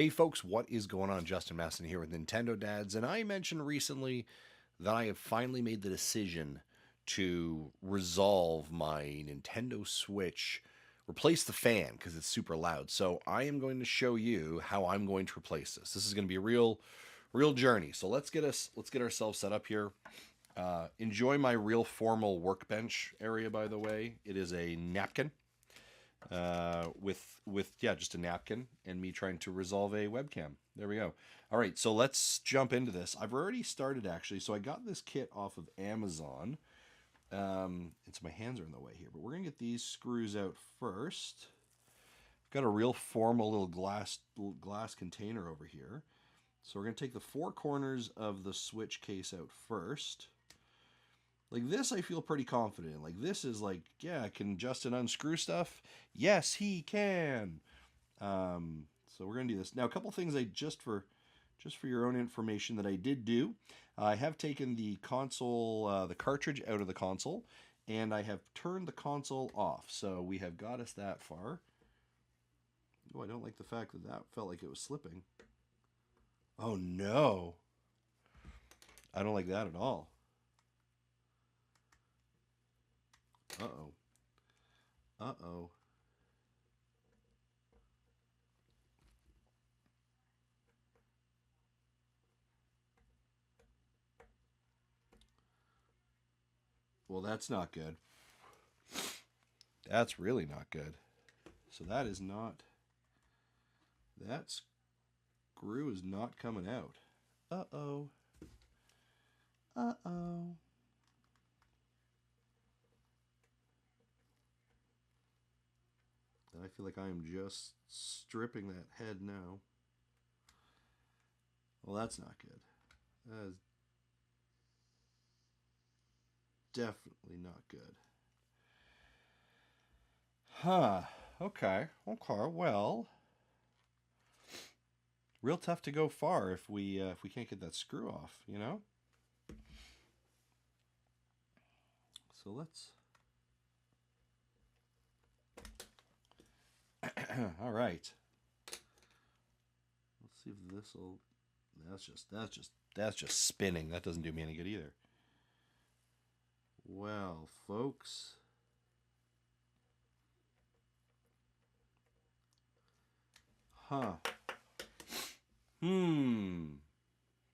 Hey folks, what is going on? Justin Masson here with Nintendo Dads, and I mentioned recently that I have finally made the decision to resolve my Nintendo Switch, replace the fan because it's super loud. So I am going to show you how I'm going to replace this. This is going to be a real journey. So let's get ourselves set up here. Enjoy my real formal workbench area, by the way. It is a napkin with just a napkin and me trying to resolve a webcam. There we go. All right, so let's jump into this. I've already started actually. So I got this kit off of Amazon. It's my hands are in the way here, but we're gonna get these screws out first. Got a real formal little glass container over here. So we're gonna take the four corners of the switch case out first. Like this, I feel pretty confident in. Like this is like, yeah, can Justin unscrew stuff? Yes, he can. So we're gonna do this now. A couple things just for your own information that I did do. I have taken the console, the cartridge out of the console, and I have turned the console off. So we have got us that far. Oh, I don't like the fact that that felt like it was slipping. Oh no, I don't like that at all. Uh-oh. Uh-oh. Well, that's not good. That's really not good. So that screw is not coming out. Uh-oh. Uh-oh. I feel like I am just stripping that head now. Well, that's not good. That is definitely not good. Huh. Okay. Well, real tough to go far if we can't get that screw off, you know? So let's all right. Let's see if this will. That's just spinning. That doesn't do me any good either. Well, folks. Huh.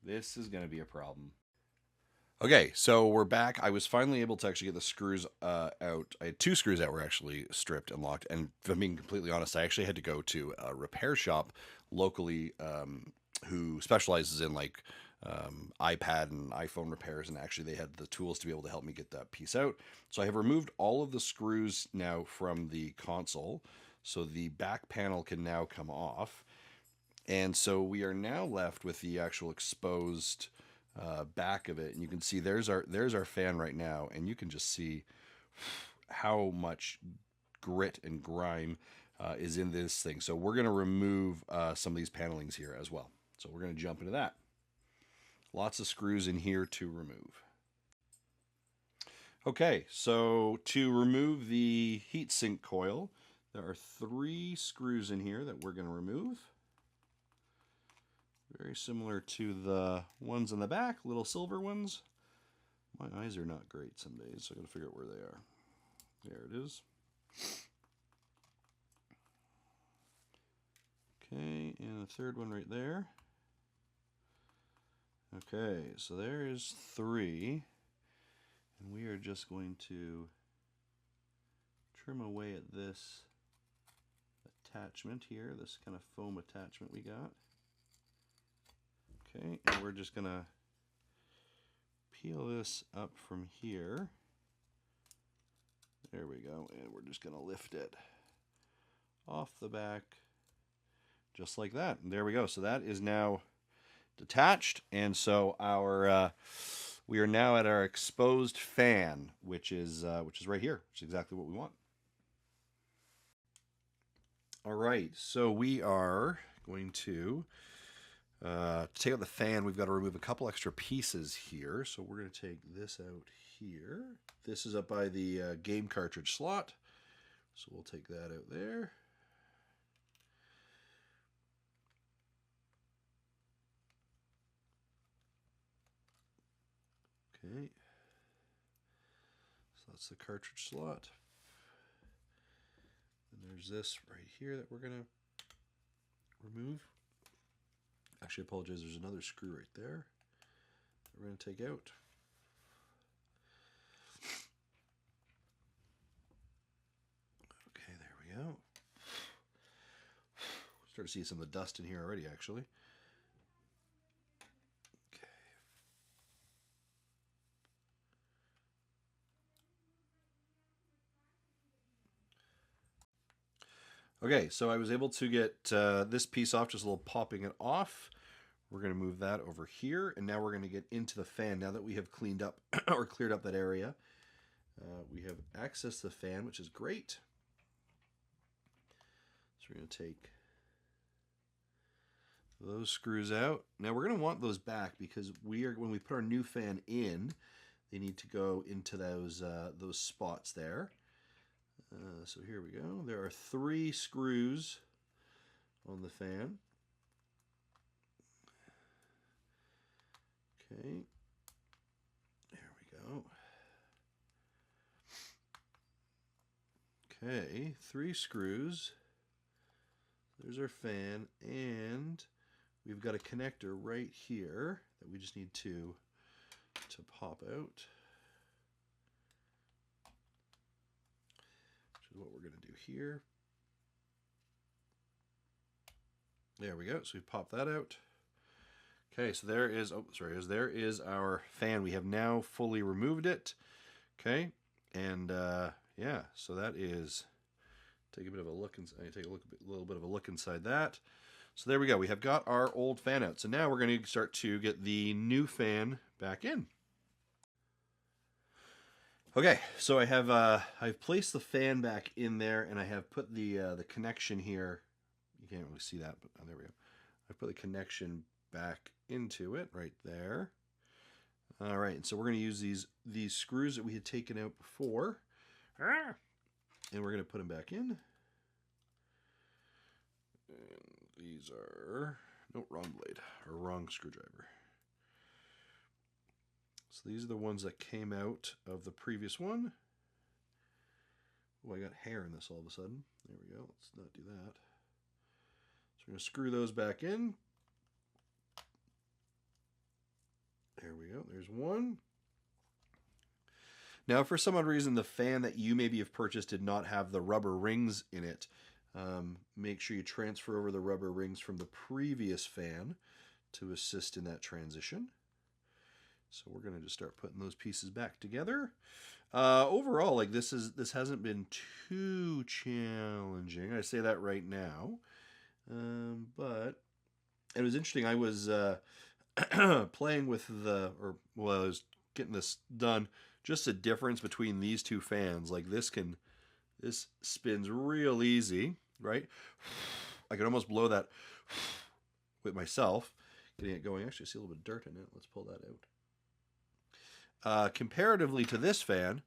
This is going to be a problem. Okay, so we're back. I was finally able to actually get the screws out. I had two screws that were actually stripped and locked. And if I'm being completely honest, I actually had to go to a repair shop locally who specializes in like iPad and iPhone repairs. And actually, they had the tools to be able to help me get that piece out. So I have removed all of the screws now from the console. So the back panel can now come off. And so we are now left with the actual exposed back of it, and you can see there's our fan right now, and you can just see how much grit and grime is in this thing. So we're going to remove some of these panelings here as well. So we're going to jump into that. Lots of screws in here to remove. Okay, so to remove the heatsink coil, there are 3 screws in here that we're going to remove. Very similar to the ones in the back, little silver ones. My eyes are not great some days, so I gotta figure out where they are. There it is. Okay, and the third one right there. Okay, so there is 3. And we are just going to trim away at this attachment here, this kind of foam attachment we got. Okay, and we're just going to peel this up from here. There we go, and we're just going to lift it off the back just like that. And there we go. So that is now detached, and so our we are now at our exposed fan, which is right here, which is exactly what we want. All right, so we are going to take out the fan. We've got to remove a couple extra pieces here. So we're going to take this out here. This is up by the game cartridge slot. So we'll take that out there. Okay. So that's the cartridge slot. And there's this right here that we're going to remove. Actually, I apologize. There's another screw right there that we're going to take out. Okay, there we go. Start to see some of the dust in here already, actually. Okay, so I was able to get this piece off, just a little popping it off. We're going to move that over here, and now we're going to get into the fan. Now that we have cleaned up or cleared up that area, we have access to the fan, which is great. So we're going to take those screws out. Now we're going to want those back because when we put our new fan in, they need to go into those spots there. So here we go. There are 3 screws on the fan. Okay. There we go. Okay, 3 screws. There's our fan, and we've got a connector right here that we just need to pop out. Which is what we're going to do here. There we go. So we pop that out. Okay, so there is, there is our fan. We have now fully removed it. Okay, and yeah, so that is, take a bit of a look inside, take a little bit of a look inside that. So there we go. We have got our old fan out. So now we're going to start to get the new fan back in. Okay, so I have I've placed the fan back in there, and I have put the connection here. You can't really see that, but there we go. I put the connection back into it right there. All right, and so we're going to use these screws that we had taken out before, and we're going to put them back in. And these are, no, wrong blade, or wrong screwdriver. So these are the ones that came out of the previous one. Oh, I got hair in this all of a sudden. There we go. Let's not do that. So we're going to screw those back in. There we go. There's one. Now, for some odd reason, the fan that you maybe have purchased did not have the rubber rings in it. Make sure you transfer over the rubber rings from the previous fan to assist in that transition. So we're going to just start putting those pieces back together. Overall, like this hasn't been too challenging. I say that right now, but it was interesting. I was playing with I was getting this done. Just the difference between these two fans. Like this spins real easy, right? I could almost blow that with myself, getting it going. Actually, I see a little bit of dirt in it. Let's pull that out. Comparatively to this fan,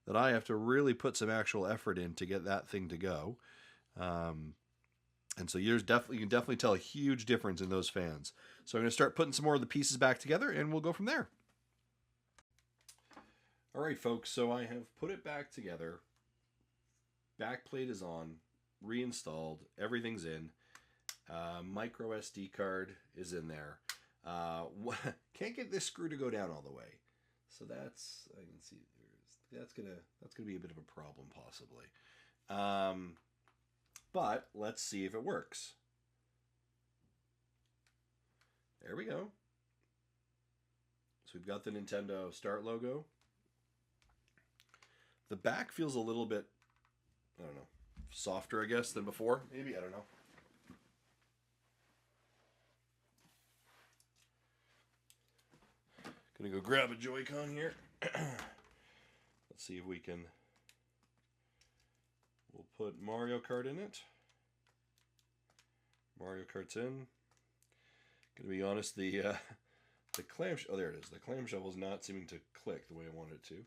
that I have to really put some actual effort in to get that thing to go. And so you can definitely tell a huge difference in those fans. So I'm going to start putting some more of the pieces back together, and we'll go from there. All right, folks, so I have put it back together. Back plate is on, reinstalled, everything's in. Micro SD card is in there. Can't get this screw to go down all the way. So that's, I can see, that's gonna be a bit of a problem possibly. But let's see if it works. There we go. So we've got the Nintendo Start logo. The back feels a little bit, I don't know, softer, I guess, than before. Maybe, I don't know. Gonna go grab a Joy-Con here. Let's see if we can. We'll put Mario Kart in it. Mario Kart's in. Gonna be honest, the clam. Oh, there it is. The clamshell is not seeming to click the way I want it to.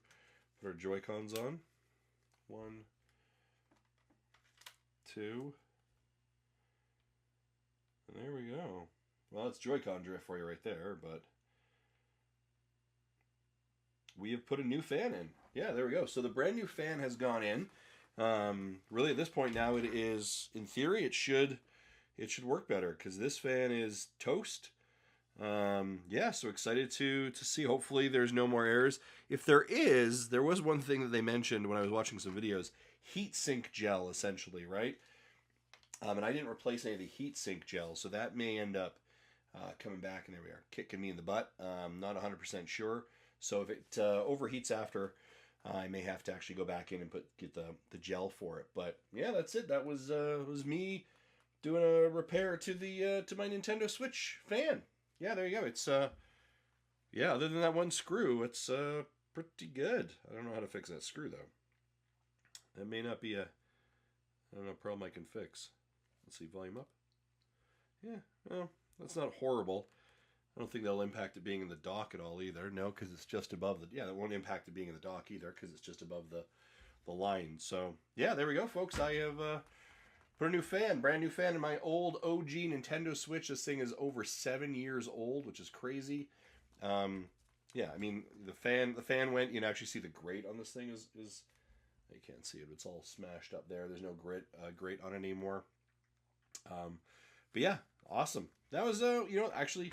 Put our Joy-Cons on. 1, 2. And there we go. Well, that's Joy-Con drift for you right there, but we have put a new fan in. Yeah, there we go. So the brand new fan has gone in. Really, at this point now, it is, in theory, it should work better because this fan is toast. Yeah, so excited to see. Hopefully, there's no more errors. If there was one thing that they mentioned when I was watching some videos: heat sink gel, essentially, right? And I didn't replace any of the heat sink gel, so that may end up coming back, and there we are, kicking me in the butt. Not 100% sure. So if it overheats after, I may have to actually go back in and get the gel for it. But yeah, that's it. That was me doing a repair to the to my Nintendo Switch fan. Yeah, there you go. It's yeah, other than that one screw, it's pretty good. I don't know how to fix that screw though. That may not be a problem I can fix. Let's see, volume up. Yeah, well, that's not horrible. I don't think that'll impact it being in the dock at all either. No, because it's just above the... Yeah, that won't impact it being in the dock either because it's just above the line. So, yeah, there we go, folks. I have put a new fan, brand new fan in my old OG Nintendo Switch. This thing is over 7 years old, which is crazy. Yeah, I mean, the fan went... You can actually see the grate on this thing is you can't see it. It's all smashed up there. There's no grate on it anymore. But yeah, awesome. That was, actually...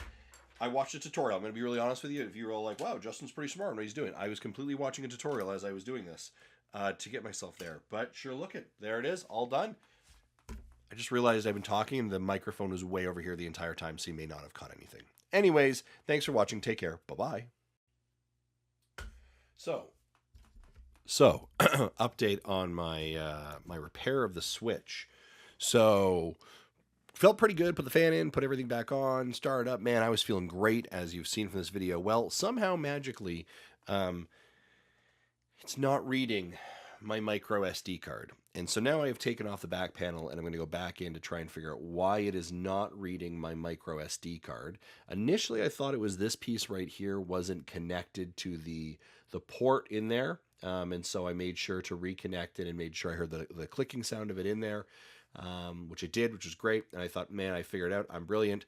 I watched a tutorial. I'm going to be really honest with you. If you were all like, wow, Justin's pretty smart on what he's doing. I was completely watching a tutorial as I was doing this to get myself there. But sure, look it. There it is. All done. I just realized I've been talking and the microphone was way over here the entire time, so you may not have caught anything. Anyways, thanks for watching. Take care. Bye-bye. So update on my my repair of the Switch. So... Felt pretty good, put the fan in, put everything back on, started up. Man, I was feeling great, as you've seen from this video. Well, somehow, magically, it's not reading my micro SD card. And so now I have taken off the back panel, and I'm going to go back in to try and figure out why it is not reading my micro SD card. Initially, I thought it was this piece right here wasn't connected to the port in there. And so I made sure to reconnect it and made sure I heard the clicking sound of it in there. Which it did, which was great. And I thought, man, I figured it out. I'm brilliant.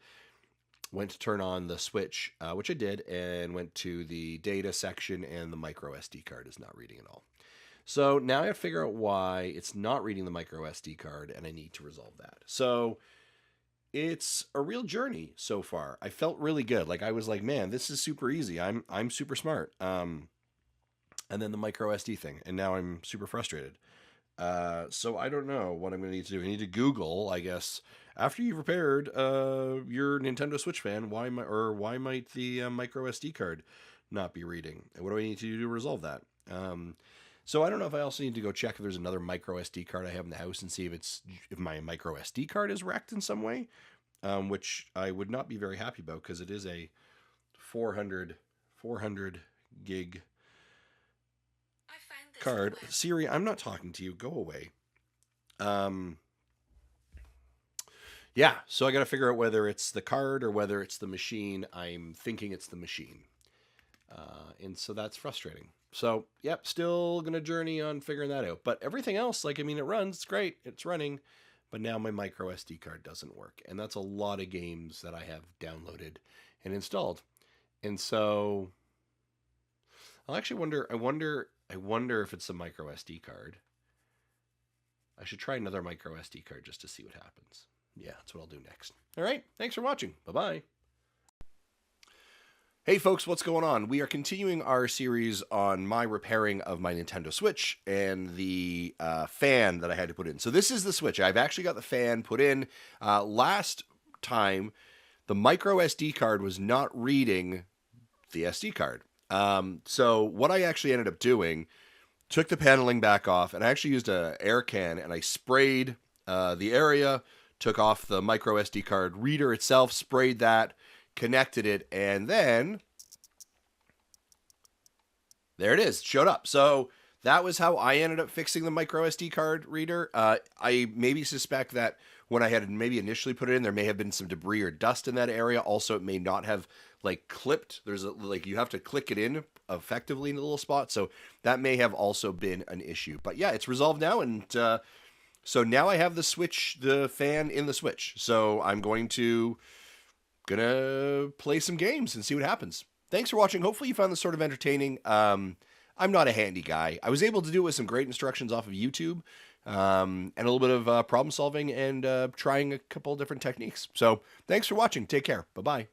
Went to turn on the switch, which I did, and went to the data section, and the micro SD card is not reading at all. So now I have to figure out why it's not reading the micro SD card, and I need to resolve that. So it's a real journey so far. I felt really good. Like I was like, man, this is super easy. I'm super smart. And then the micro SD thing, and now I'm super frustrated. So I don't know what I'm going to need to do. I need to Google, I guess, after you've repaired your Nintendo Switch fan, why might the micro SD card not be reading? And what do I need to do to resolve that? So I don't know if I also need to go check if there's another micro SD card I have in the house and see if my micro SD card is wrecked in some way, which I would not be very happy about because it is a 400 gig card. Siri, I'm not talking to you. Go away. Yeah, so I got to figure out whether it's the card or whether it's the machine. I'm thinking it's the machine. And so that's frustrating. So, yep, still going to journey on figuring that out. But everything else, like, I mean, it runs. It's great. It's running. But now my micro SD card doesn't work. And that's a lot of games that I have downloaded and installed. And so I'll actually wonder if it's a micro SD card. I should try another micro SD card just to see what happens. Yeah, that's what I'll do next. All right, thanks for watching. Bye-bye. Hey folks, what's going on? We are continuing our series on my repairing of my Nintendo Switch and the fan that I had to put in. So this is the Switch. I've actually got the fan put in. Last time, the micro SD card was not reading the SD card. So what I actually ended up doing, took the paneling back off, and I actually used an air can, and I sprayed the area, took off the micro SD card reader itself, sprayed that, connected it, and then there it is, showed up. So that was how I ended up fixing the micro SD card reader. I maybe suspect that when I had maybe initially put it in, there may have been some debris or dust in that area. Also, it may not have like clipped. There's you have to click it in effectively in the little spot. So that may have also been an issue. But yeah, it's resolved now. And so now I have the fan in the Switch. So I'm gonna play some games and see what happens. thanks for watching. Hopefully you found this sort of entertaining. I'm not a handy guy. I was able to do it with some great instructions off of YouTube, and a little bit of problem solving and trying a couple different techniques. So thanks for watching. Take care. Bye-bye.